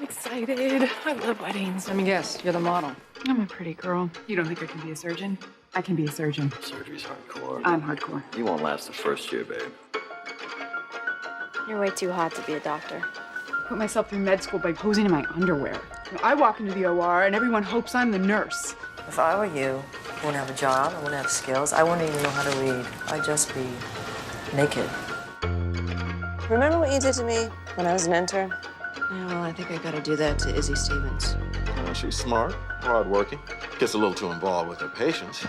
excited. I love weddings. Let me guess, you're the model. I'm a pretty girl. You don't think I can be a surgeon? I can be a surgeon. Surgery's hardcore. I'm hardcore. You won't last the first year, babe. You're way too hot to be a doctor. Put myself through med school by posing in my underwear. I walk into the OR and everyone hopes I'm the nurse. If I were you, I wouldn't have a job, I wouldn't have skills, I wouldn't even know how to read. I'd just be naked. Remember what you did to me when I was an intern? Yeah, well, I think I gotta do that to Izzie Stevens. Well, she's smart, hardworking, gets a little too involved with her patients.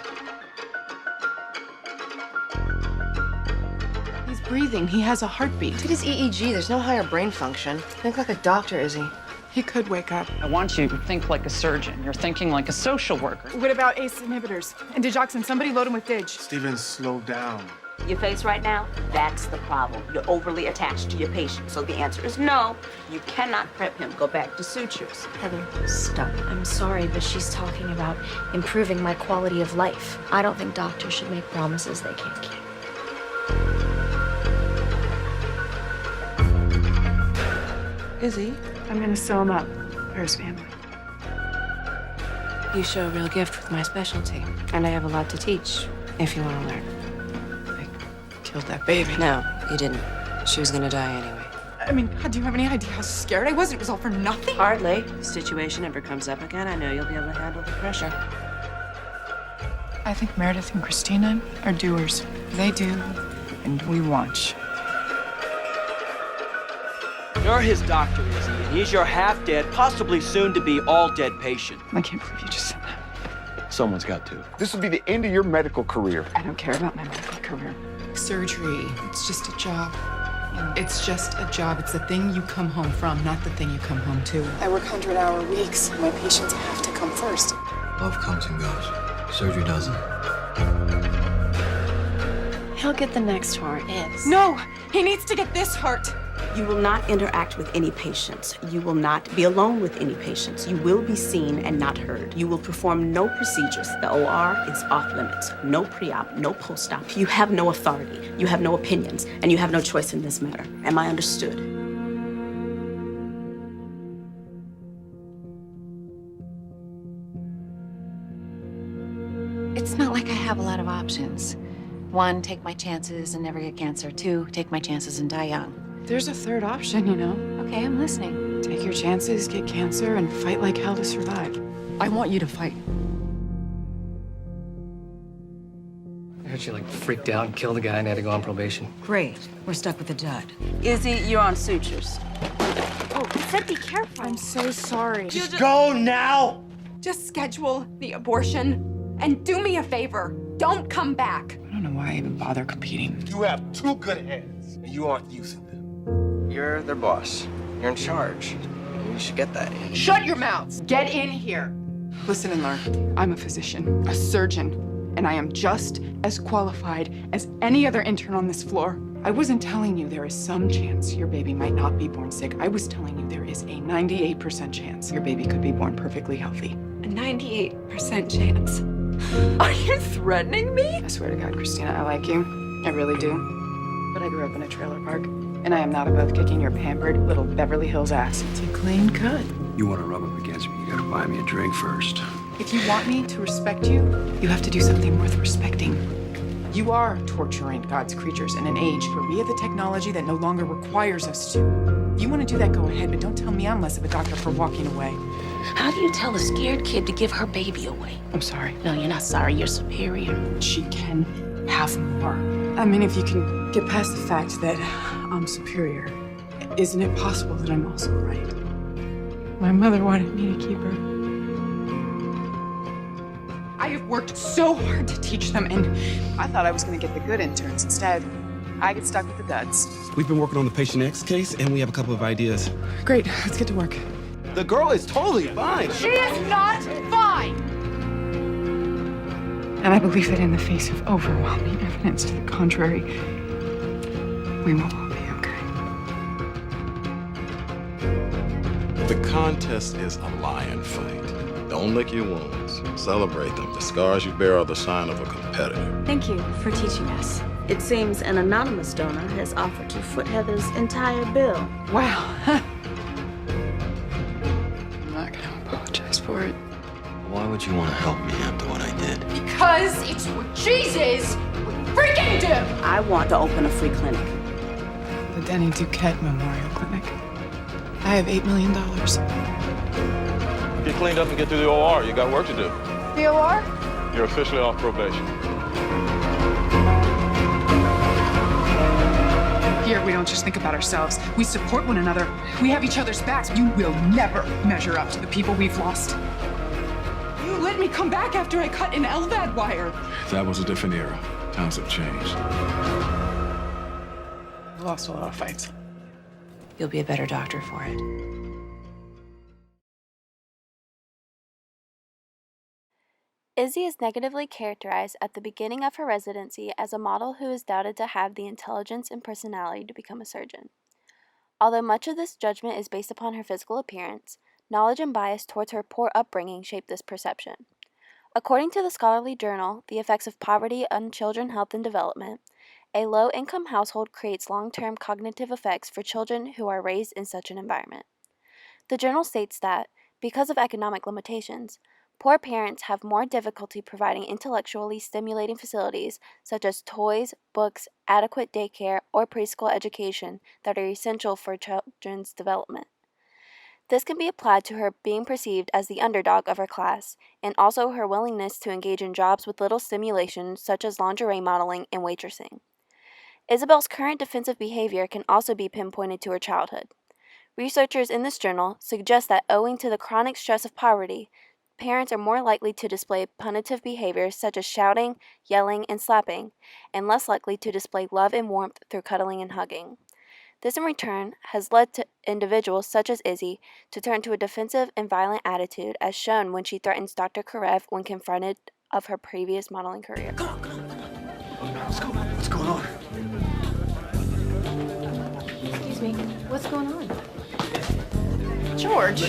He's breathing. He has a heartbeat. Take his EEG. There's no higher brain function. Think like a doctor, Izzie. He could wake up. I want you to think like a surgeon. You're thinking like a social worker. What about ACE inhibitors and digoxin? Somebody load him with dig. Steven, slow down. Your face right now, that's the problem. You're overly attached to your patient. So the answer is no. You cannot prep him. Go back to sutures. Heather, stop. I'm sorry, but she's talking about improving my quality of life. I don't think doctors should make promises they can't keep. Izzie? I'm gonna sew him up for his family. You show a real gift with my specialty, and I have a lot to teach if you want to learn. Killed that baby. No, you didn't. She was gonna die anyway. I mean, God, do you have any idea how scared I was? It was all for nothing. Hardly. If the situation ever comes up again, I know you'll be able to handle the pressure. I think Meredith and Christina are doers. They do, and we watch. You're his doctor, Izzie, and he's your half-dead, possibly soon-to-be all-dead patient. I can't believe you just said that. Someone's got to. This will be the end of your medical career. I don't care about my medical career. Surgery, it's just a job. It's just a job. It's the thing you come home from, not the thing you come home to. I work 100-hour weeks. My patients have to come first. Love comes and goes. Surgery doesn't. He'll get the next heart. Yes. No! He needs to get this heart! You will not interact with any patients. You will not be alone with any patients. You will be seen and not heard. You will perform no procedures. The OR is off limits. No pre-op, no post-op. You have no authority. You have no opinions, and you have no choice in this matter. Am I understood? It's not like I have a lot of options. 1, take my chances and never get cancer. 2, take my chances and die young. There's a third option, you know. Okay, I'm listening. Take your chances, get cancer, and fight like hell to survive. I want you to fight. I heard she like freaked out and killed a guy and had to go on probation. Great. We're stuck with a dud. Izzie, you're on sutures. Oh, he said be careful. I'm so sorry. Just go now! Just schedule the abortion and do me a favor. Don't come back. I don't know why I even bother competing. You have 2 good hands, and you aren't using them. You're their boss. You're in charge. You should get that. Shut your mouths. Get in here. Listen and learn. I'm a physician, a surgeon, and I am just as qualified as any other intern on this floor. I wasn't telling you there is some chance your baby might not be born sick. I was telling you there is a 98% chance your baby could be born perfectly healthy. A 98% chance. Are you threatening me? I swear to God, Christina, I like you. I really do. But I grew up in a trailer park, and I am not above kicking your pampered little Beverly Hills ass. It's a clean cut. You want to rub up against me, you gotta buy me a drink first. If you want me to respect you, you have to do something worth respecting. You are torturing God's creatures in an age where we have the technology that no longer requires us to. You want to do that, go ahead, but don't tell me I'm less of a doctor for walking away. How do you tell a scared kid to give her baby away? I'm sorry. No, you're not sorry. You're superior. She can have more. I mean, if you can get past the fact that I'm superior, isn't it possible that I'm also right? My mother wanted me to keep her. I have worked so hard to teach them, and I thought I was going to get the good interns. Instead, I get stuck with the duds. We've been working on the Patient X case, and we have a couple of ideas. Great, let's get to work. The girl is totally fine. She is not fine. And I believe that in the face of overwhelming evidence to the contrary, we will all be okay. The contest is a lion fight. Don't lick your wounds. Celebrate them. The scars you bear are the sign of a competitor. Thank you for teaching us. It seems an anonymous donor has offered to foot Heather's entire bill. Wow. for it. Why would you want to help me after what I did? Because it's what Jesus would freaking do! I want to open a free clinic. The Denny Duquette Memorial Clinic. I have $8 million. Get cleaned up and get through the OR. You got work to do. The OR? You're officially off probation. Here, we don't just think about ourselves. We support one another. We have each other's backs. You will never measure up to the people we've lost. You let me come back after I cut an LVAD wire. That was a different era. Times have changed. I've lost a lot of fights. You'll be a better doctor for it. Izzie is negatively characterized at the beginning of her residency as a model who is doubted to have the intelligence and personality to become a surgeon. Although much of this judgment is based upon her physical appearance, knowledge and bias towards her poor upbringing shape this perception. According to the scholarly journal, The Effects of Poverty on Children's Health and Development, a low-income household creates long-term cognitive effects for children who are raised in such an environment. The journal states that, because of economic limitations, poor parents have more difficulty providing intellectually stimulating facilities such as toys, books, adequate daycare, or preschool education that are essential for children's development. This can be applied to her being perceived as the underdog of her class, and also her willingness to engage in jobs with little stimulation such as lingerie modeling and waitressing. Isabel's current defensive behavior can also be pinpointed to her childhood. Researchers in this journal suggest that owing to the chronic stress of poverty, parents are more likely to display punitive behaviors such as shouting, yelling, and slapping, and less likely to display love and warmth through cuddling and hugging. This in return has led to individuals such as Izzie to turn to a defensive and violent attitude as shown when she threatens Dr. Karev when confronted of her previous modeling career. Come on. Let's go. What's going on? Excuse me, what's going on? George,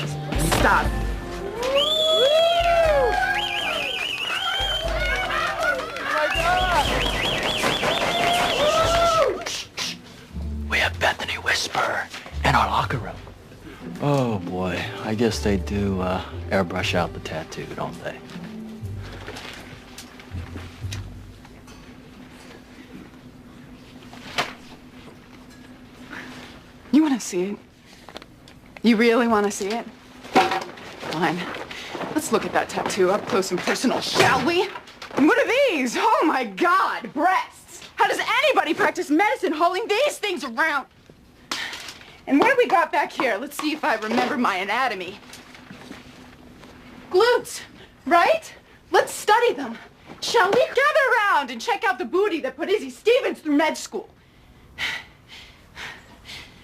stop. We have Bethany Whisper in our locker room. Oh boy, I guess they do airbrush out the tattoo, don't they? You want to see it? You really want to see it? Fine. Let's look at that tattoo up close and personal, shall we? And what are these? Oh my God, breasts! How does anybody practice medicine hauling these things around? And what do we got back here? Let's see if I remember my anatomy. Glutes, right? Let's study them. Shall we gather around and check out the booty that put Izzie Stevens through med school?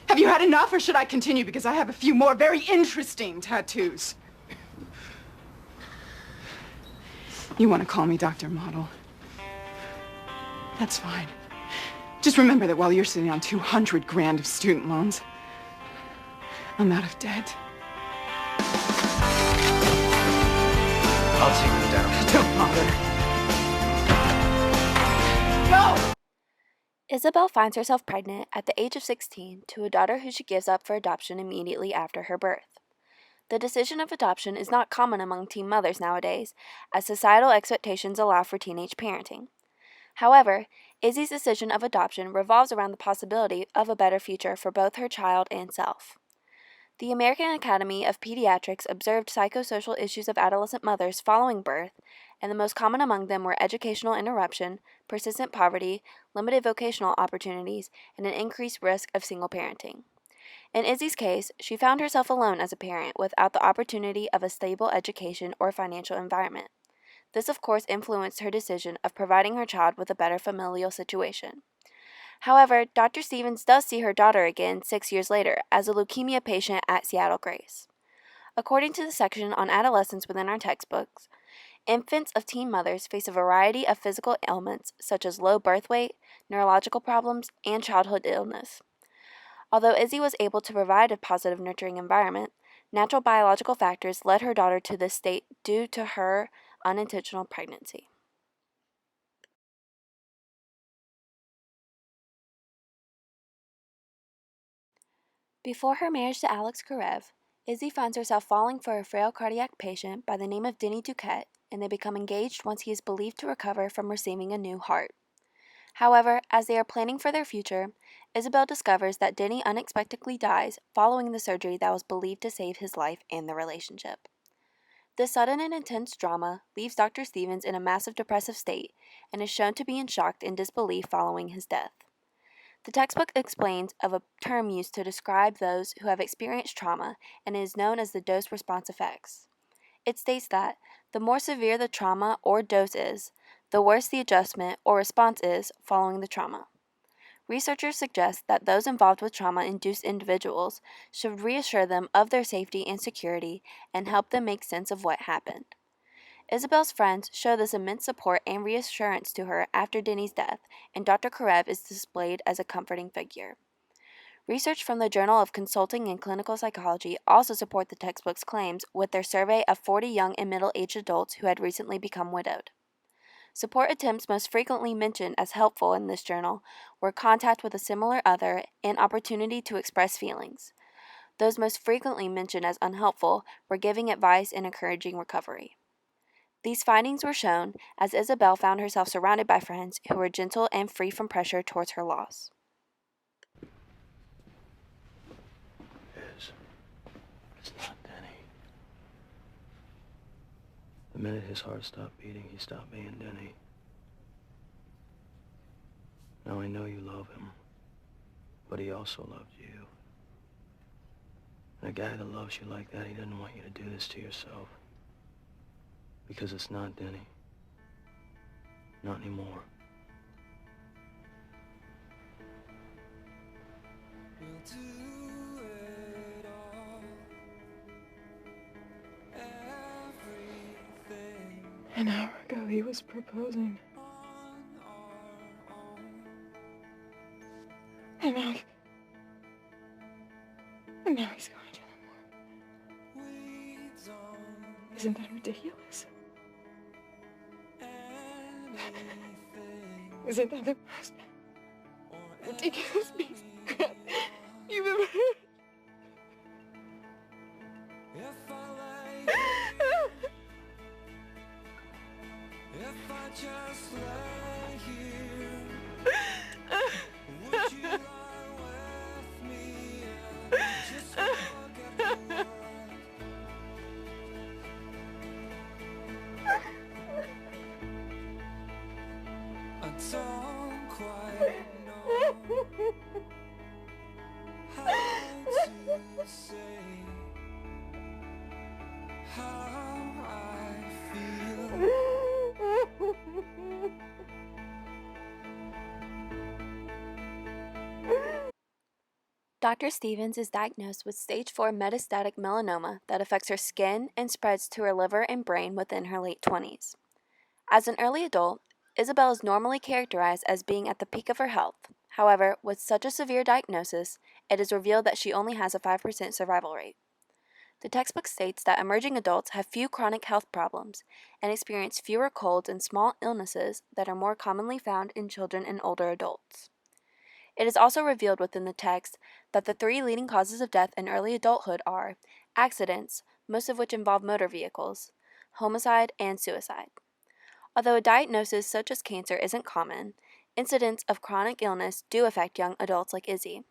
Have you had enough, or should I continue? Because I have a few more very interesting tattoos. You want to call me Dr. Model? That's fine. Just remember that while you're sitting on 200 grand of student loans, I'm out of debt. I'll take them down. Don't bother. Go! Isabel finds herself pregnant at the age of 16 to a daughter who she gives up for adoption immediately after her birth. The decision of adoption is not common among teen mothers nowadays, as societal expectations allow for teenage parenting. However, Izzie's decision of adoption revolves around the possibility of a better future for both her child and self. The American Academy of Pediatrics observed psychosocial issues of adolescent mothers following birth, and the most common among them were educational interruption, persistent poverty, limited vocational opportunities, and an increased risk of single parenting. In Izzie's case, she found herself alone as a parent without the opportunity of a stable education or financial environment. This, of course, influenced her decision of providing her child with a better familial situation. However, Dr. Stevens does see her daughter again 6 years later as a leukemia patient at Seattle Grace. According to the section on adolescence within our textbooks, infants of teen mothers face a variety of physical ailments such as low birth weight, neurological problems, and childhood illness. Although Izzie was able to provide a positive nurturing environment, natural biological factors led her daughter to this state due to her unintentional pregnancy. Before her marriage to Alex Karev, Izzie finds herself falling for a frail cardiac patient by the name of Denny Duquette, and they become engaged once he is believed to recover from receiving a new heart. However, as they are planning for their future, Isabel discovers that Denny unexpectedly dies following the surgery that was believed to save his life and the relationship. This sudden and intense drama leaves Dr. Stevens in a massive depressive state and is shown to be in shock and disbelief following his death. The textbook explains of a term used to describe those who have experienced trauma and is known as the dose-response effects. It states that the more severe the trauma or dose is, the worse the adjustment or response is following the trauma. Researchers suggest that those involved with trauma-induced individuals should reassure them of their safety and security and help them make sense of what happened. Isabel's friends show this immense support and reassurance to her after Denny's death, and Dr. Karev is displayed as a comforting figure. Research from the Journal of Consulting and Clinical Psychology also support the textbook's claims with their survey of 40 young and middle-aged adults who had recently become widowed. Support attempts most frequently mentioned as helpful in this journal were contact with a similar other and opportunity to express feelings. Those most frequently mentioned as unhelpful were giving advice and encouraging recovery. These findings were shown as Isabel found herself surrounded by friends who were gentle and free from pressure towards her loss. It's not Denny. The minute his heart stopped beating, he stopped being Denny. Now I know you love him, but he also loved you. And a guy that loves you like that, he doesn't want you to do this to yourself. Because it's not Denny. Not anymore. An hour ago, he was proposing. And now he's going to the morgue. Isn't that ridiculous? Isn't that the most ridiculous piece of crap you've ever heard? Dr. Stevens is diagnosed with stage 4 metastatic melanoma that affects her skin and spreads to her liver and brain within her late 20s. As an early adult, Isabel is normally characterized as being at the peak of her health. However, with such a severe diagnosis, it is revealed that she only has a 5% survival rate. The textbook states that emerging adults have few chronic health problems and experience fewer colds and small illnesses that are more commonly found in children and older adults. It is also revealed within the text that the 3 leading causes of death in early adulthood are accidents, most of which involve motor vehicles, homicide, and suicide. Although a diagnosis such as cancer isn't common, incidents of chronic illness do affect young adults like Izzie.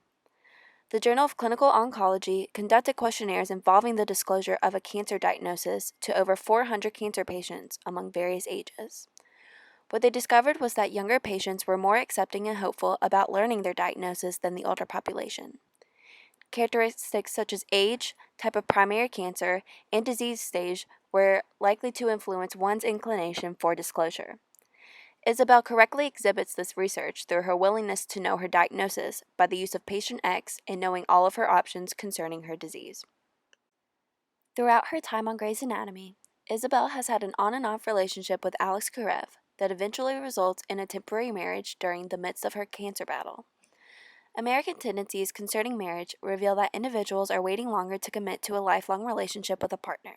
The Journal of Clinical Oncology conducted questionnaires involving the disclosure of a cancer diagnosis to over 400 cancer patients among various ages. What they discovered was that younger patients were more accepting and hopeful about learning their diagnosis than the older population. Characteristics such as age, type of primary cancer, and disease stage were likely to influence one's inclination for disclosure. Isabel correctly exhibits this research through her willingness to know her diagnosis by the use of Patient X and knowing all of her options concerning her disease. Throughout her time on Grey's Anatomy, Isabel has had an on and off relationship with Alex Karev that eventually results in a temporary marriage during the midst of her cancer battle. American tendencies concerning marriage reveal that individuals are waiting longer to commit to a lifelong relationship with a partner.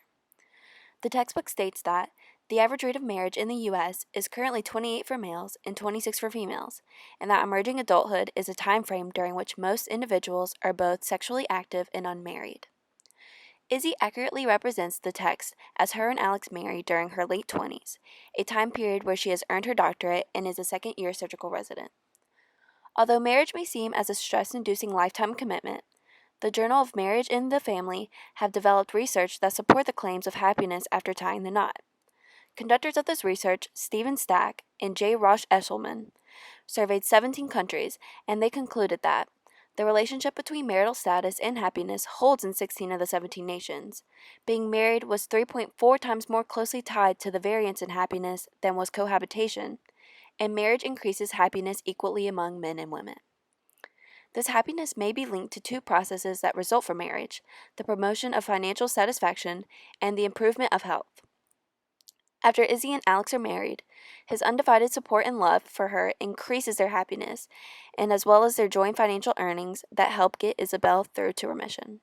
The textbook states that the average rate of marriage in the U.S. is currently 28 for males and 26 for females, and that emerging adulthood is a time frame during which most individuals are both sexually active and unmarried. Izzie accurately represents the text as her and Alex married during her late 20s, a time period where she has earned her doctorate and is a second-year surgical resident. Although marriage may seem as a stress-inducing lifetime commitment, the Journal of Marriage and the Family have developed research that support the claims of happiness after tying the knot. Conductors of this research, Stephen Stack and J. Rosh Eshelman, surveyed 17 countries, and they concluded that the relationship between marital status and happiness holds in 16 of the 17 nations. Being married was 3.4 times more closely tied to the variance in happiness than was cohabitation, and marriage increases happiness equally among men and women. This happiness may be linked to two processes that result from marriage: the promotion of financial satisfaction and the improvement of health. After Izzie and Alex are married, his undivided support and love for her increases their happiness, and as well as their joint financial earnings that help get Isabel through to remission.